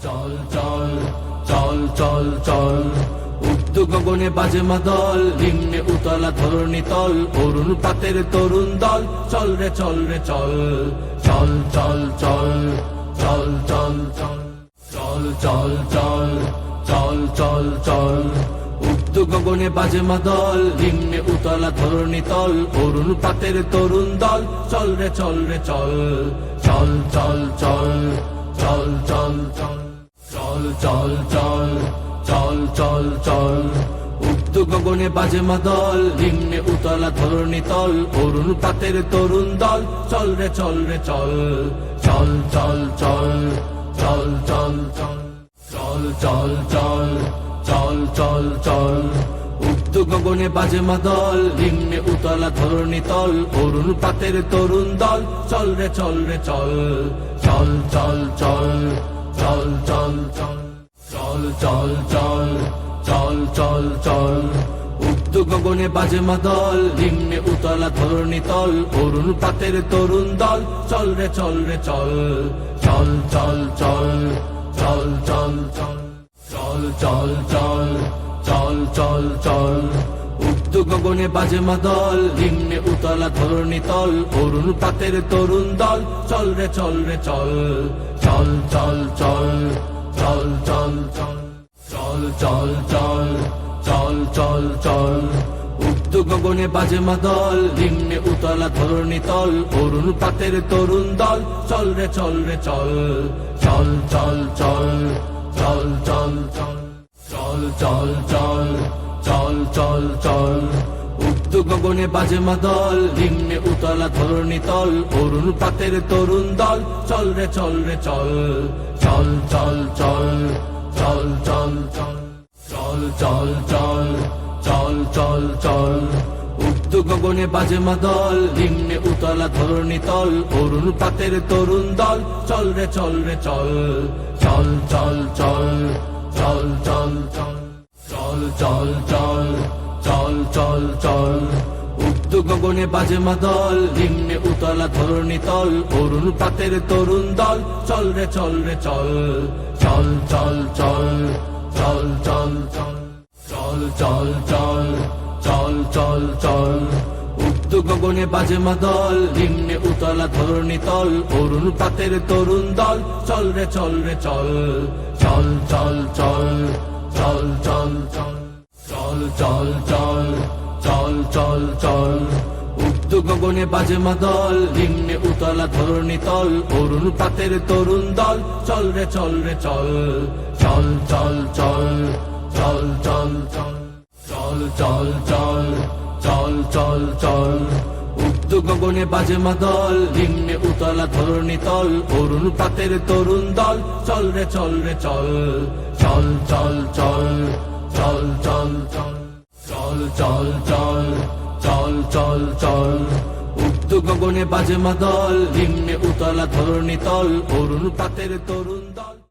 চল চল চল চল চল উত্তু গগনে বাজে মাদল, নিম্নে উতলা ধরণী তল, অরুণ পাতের তরুণ দল, চল রে চল রে চল চল চল চল চল চল চল চল চল চল চল চল উত্তু গগনে বাজে মাদল, নিম্নে উতলা ধরণী তল, অরুণ পাতের তরুণ দল, চল রে চল রে চল চল চল চল চল চল চল চল চল চল চল চল উত্তু গগনে বাজে মাদল, নিম্নে উতলা ধরণী তল, অরুণ পাতের তরুণ দল, চল রে চল রে চল চল চল চল চল চল চল চল চল চল চল চল উত্তু গগনে বাজে মাদল, নিম্নে উতলা ধরণী তল, অরুণ পাতের তরুণ দল, চল রে চল রে চল চল চল চল চল চল চল চল চল চল চল চল উত্তু গগনে বাজে মাদল, নিম্নে উতলা ধরণী তল, অরুণ পাতের তরুণ দল, চল রে চল রে চল চল চল চল চল চল চল চল চল চল চল চল উত্তু গগনে বাজে মাদল, নিম্নে উতলা ধরণী তল, অরুণ পাতের তরুণ দল, চল রে চল রে চল চল চল চল চল চল চল চল চল চল চল চল উত্তু গগনে বাজে মাদল, নিম্নে উতলা ধরণী তল, অরুণ পাতের তরুণ দল, চল রে চল রে চল চল চল চল চল চল চল চল চল চল চল চল উত্তু গগনে বাজে মাদল, নিম্নে উতলা ধরণী তল, অরুণ পাতের তরুণ দল, চল রে চল রে চল চল চল চল চল চল চল চল চল চল চল চল উত্তু গগনে বাজে মাদল, নিম্নে উতলা ধরণী তল, অরুণ পাতের তরুণ দল, চল রে চল রে চল চল চল চল চল চল চল চল চল চল চল চল উত্তু গগনে বাজে মাদল, নিম্নে উতলা ধরণী তল, অরুণ পাতের তরুণ দল, চল রে চল রে চল চল চল চল চল চল চল চল চল চল চল চল উত্তু গগনে বাজে মাদল, নিম্নে উতলা ধরণী তল, অরুণ পাতের তরুণ দল, চল রে চল রে চল চল চল চল চল চল চল চল চল চল চল চল উত্তু গগনে বাজে মাদল, নিম্নে উতলা ধরণী তল, অরুণ পাতের তরুণ দল, চল রে চল রে চল চল চল চল চল চল চল চল চল চল চল চল উত্তু গগনে বাজে মাদল, নিম্নে উতলা ধরণী তল, অরুণ পাতের তরুণ দল, চল রে চল রে চল চল চল চল চল চল চল চল চল চল চল চল উত্তু গগনে বাজে মাদল, নিম্নে উতলা ধরণী তল, অরুণ পাতের তরুণ